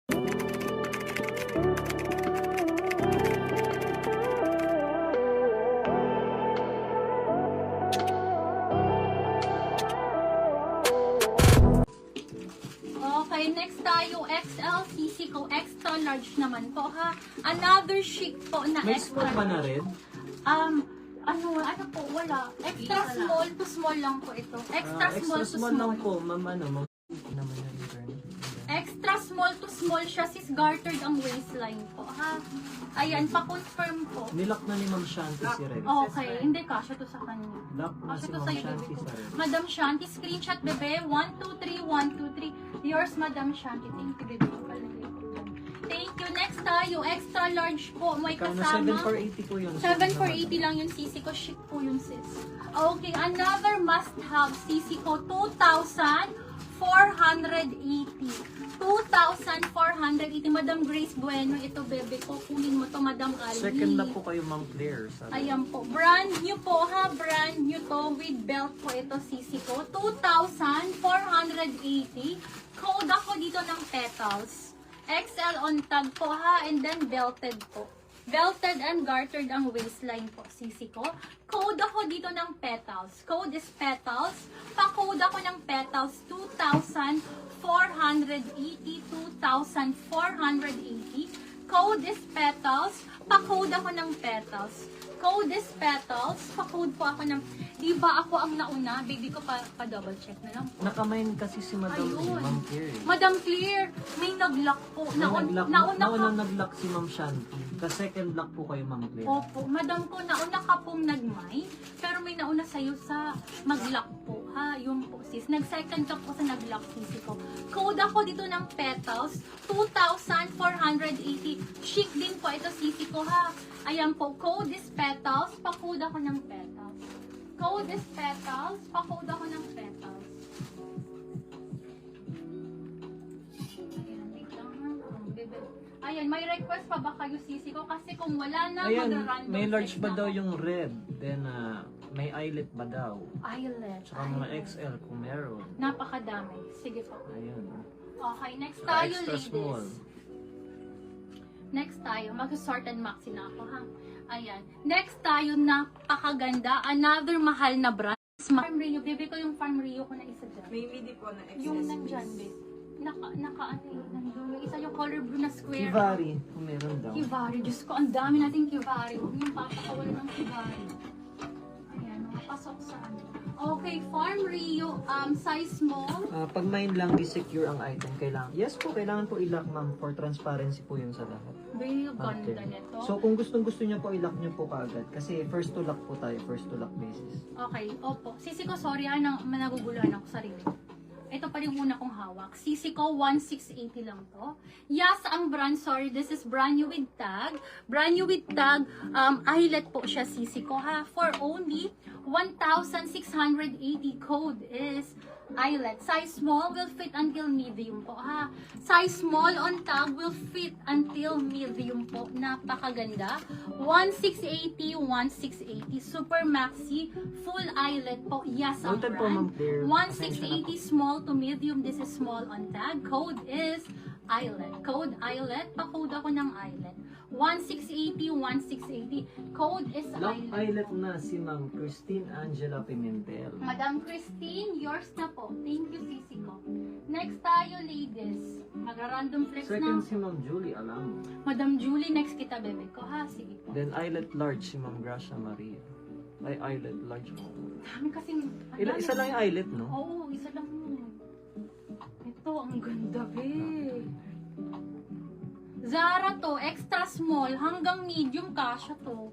Okay, next tayo, XL, CC ko, extra large naman po ha. Another chic po na May extra small pa na large. rin? Ano po, wala. Extra small to small lang po ito. Extra small to small. lang po, ma'am, ano, naman yung return. Extra small to small siya, sis gartered ang waistline po ha. Ayan, pa-confirm po. Nilak na ni Ma'am Shanti si Red. Okay, hindi kasya to sa kanya. Lock na Kasya si to Ma'am sa iyo, Shanti bebe ko. sa Red. Madam Shanti, screenshot bebe. 1, 2, 3, 1, 2, 3. Yours, Madam Shanti. Thank you, bebe. Palagay ko dyan. Thank you. Next tayo, extra large po. May Kano kasama. 7,480 po yun. 7,480 lang yung sisi ko. Chic po yung sis. Okay, another must-have sisi ko. 2,480. 2,480. Madam Grace Bueno, ito bebe ko. Kunin mo to, Madam Ali. Second na po kayo, Ma'am Claire. Ayan po. Brand new po ha. Brand new to. With belt po ito sisi ko. 2,480. Code ako dito ng petals. XL on tag po ha. And then belted po. Belted and gartered ang waistline po, sisi ko. Code ako dito ng petals. Code is petals. Pa-code ako ng petals, 2,480, 2,480. Code is petals. Pa-code ako ng petals. Code is petals. Pa-code po ako ng... Diba ako ang nauna? Baby ko pa-double check na lang po. Nakamain kasi si Madam Ayun. Ma'am Claire. Madam Clear, may nag-lock po. Nauna Nauna ka. nag-lock si Ma'am Shanti. Ka-second lock po kayo, Ma'am Claire. Opo, madam ko, nauna ka pong nag-mine, pero may nauna sa'yo sa mag-lock po, ha? Yung po, sis. Nag-second ka po sa nag-lock, sisi ko. Code ako dito ng petals, 2,480. Chic din po ito, sisi ko, ha? Ayan po, code is petals, pa-code ako ng petals. Code is petals, pa-code ako ng petals. Ayan, wait lang, ha? Bebe. Ayan, may request pa ba kayo, sisi ko? Kasi kung wala na, Ayan, mag-random may large check ba na daw ako. yung red? Then, may eyelet ba daw? Eyelet. Tsaka mga XL kung meron. Napakadami. Sige po. Ayun. Okay, next Tsaka tayo, extra ladies. small. Next tayo, mag-sort and maxi na ako, ha? Ayan. Next tayo, napakaganda. Another mahal na brand. Farm Rio. Bebe ko yung Farm Rio ko na isa dyan. May midi po na excess. Yung nandyan, babe. Ano yun, nandun. Yung isa yung color blue na square. Kivari, kung meron daw. Kivari. Diyos ko, ang dami nating Kivari. Huwag yung papakawalan ng Kivari. Ayan, pasok sa ano. Okay, Farm Rio, size small. Pag mine lang, di-secure ang item. Yes po, kailangan po i-lock, ma'am, for transparency po yun sa lahat. Babe, ganda Okay. nito. So, kung gusto niyo po, i-lock niyo po kaagad. Kasi first to lock po tayo, first to lock basis. Okay, opo. Sisi ko, sorry naguguluhan ako sarili. Ito pa yung una kong hawak. Sisi ko, 1,680 lang to. Yes, ang brand, sorry, this is brand new with tag. Brand new with tag, eyelet po siya, sisi ko ha. For only 1,680. Code is eyelet. Size small will fit until medium po ha. Size small on tag will fit until medium po. Napakaganda. 1,680, 1,680. Super maxi, full eyelet po. Yes, ang Noted po, Ma'am brand. Claire. 1,680 small to medium. This is small on tag. Code is eyelet. Code eyelet. Pa-code ako ng eyelet. 1,680, 1,680. Code is Lock eyelet. eyelet na si Ma'am Christine Angela Pimentel. Madam Christine, yours na po. Thank you, sisi ko. Next tayo, ladies. Mag-random flex Second na. si Ma'am Julie Alamo. Madam Julie, next kita, bebe ko, ha? Sige po. Then eyelet large si Ma'am Gracia Maria. Ay, eyelet large mo. Dami kasing... ang dami. Isa lang yung eyelet, no? Oo, isa lang yun. Ito, ang ganda, be. Zara to, extra small, hanggang medium kasha to.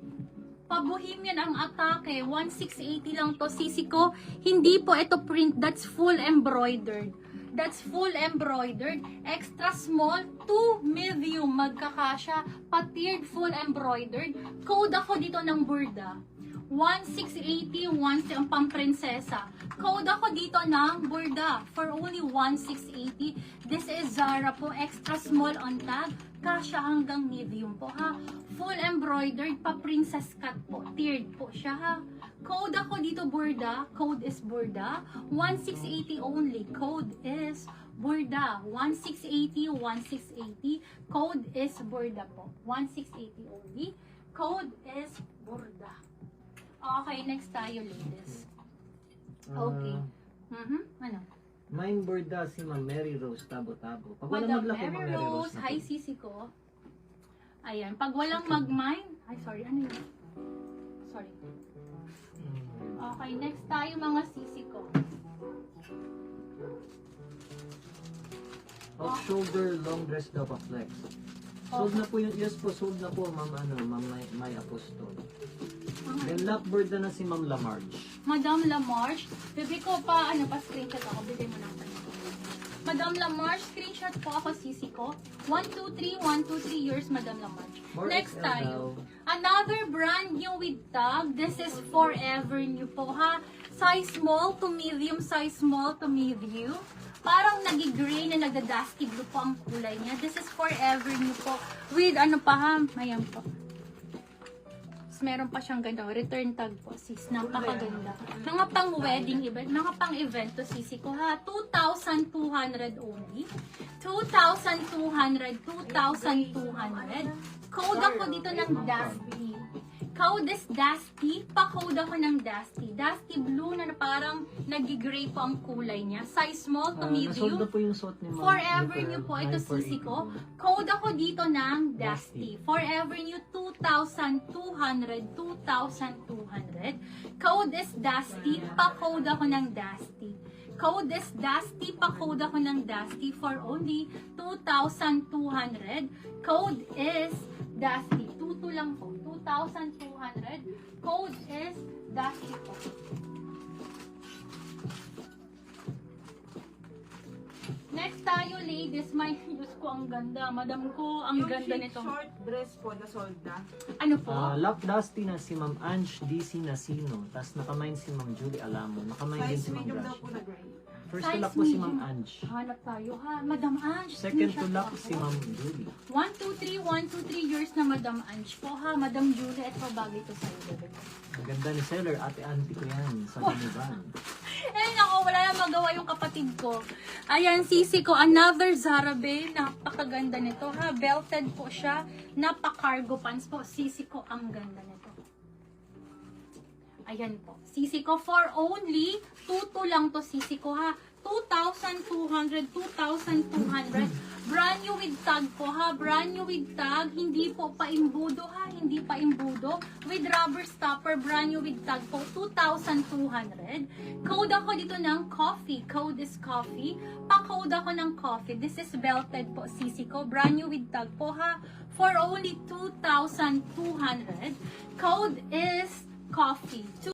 Pa-Bohemian ang atake, 1,680 lang to. Sisi ko, hindi po ito print, that's full embroidered. That's full embroidered. Extra small to medium magkakasya. Pa-tiered full embroidered. Code ako dito ng Burda. 1,680, ang pamprinsesa. Code ako dito ng Burda for only 1,680. This is Zara po, extra small on tag. Kasya hanggang medium po ha. Full embroidered, pa princess cut po. Tiered po siya ha. Code ako dito Burda. Code is Burda. 1,680 only. Code is Burda. 1680, 1680. Code is Burda po. 1680 only. Code is Burda. Okay, next tayo, ladies. Okay. Ano? Mine Burda si Ma'am Mary Rose Tabo-Tabo. Pag wala Madam maglaki, Ma'am Mary Mary Rose Rose, na hi po. sisi ko. Ayan, pag walang mag-mine, ay sorry, ano yun? Sorry. Okay, next tayo mga sisi ko. Off shoulder long dress daw pa flex. Sold na po yun. Yes po, sold na po, Ma'am May Apostol. Then lap Burda na si Ma'am Lamarge. Madam Lamarche, bebe ko pa, pa-screenshot ako, bigay mo lang pa. Madam Lamarche, screenshot po ako, sisi ko. 123 years, Madam Lamarche. More Next XL tayo. daw. Another brand new with tag. This is Forever New po, ha? Size small to medium, size small to medium. Parang nagi-gray na nagda-dusty blue po ang kulay niya. This is Forever New po. With ano pa, ha? Ayan po. Meron pa siyang ganito, return tag po, sis. Napakaganda. Mga pang wedding event, mga pang event to, sisi ko, ha. 2,200 only. 2,200. Code ako dito ng Dusty. Code is Dusty. Pa-code ako ng Dusty. Dusty blue na parang nag-gray po ang kulay niya. Size small to Nasold medium. na po yung suot ni Ma'am. Forever April. New po, ito 948 sisi ko. po. Code ako dito ng Dusty. Forever New 2,200. Code is Dusty. Pa-code ako ng Dusty. Code is Dusty. Pa-code ako ng Dusty for only 2,200. Code is Dusty. 22 lang po. 2,200. Code is Dusty po. Next tayo, ladies. My Diyos ko, ang ganda. Madam ko, ang ganda nito. Short dress po na sold na. Ano po? Lap Dusty na si Ma'am Ange DC Nasino. Tapos nakamain si Ma'am Julie Alamo. Nakamain din Size si Ma'am medium daw Grash. po na gray. First Size to lap po si medium. Ma'am Ange. Hanap tayo, ha? Madam Ange. Second to screenshot lap po si ako. Ma'am Julie. 123 years na Madam Ange po, ha? Madam Julie, ito bagay to sa'yo, bebe ko. Ang ganda ni seller. Ate-auntie ko yan. Sa Biniban. Eh, nako, wala na magawa yung kapatid ko. Ayan, sisi ko, another Zara Bay. Napakaganda nito, ha? Belted po siya. Napaka-cargo pants po. Sisi ko, ang ganda nito. Ayan po. Sisi ko, for only 2,200 lang to, sisi ko, ha? 2,200. Brand new with tag po, ha? Brand new with tag. Hindi po pa-imbudo, ha? Hindi pa-imbudo. With rubber stopper, brand new with tag po. 2,200. Code ako dito ng coffee. Code is coffee. Pa-code ako ng coffee. This is belted po, sisi ko. Brand new with tag po, ha? For only 2,200. Code is coffee.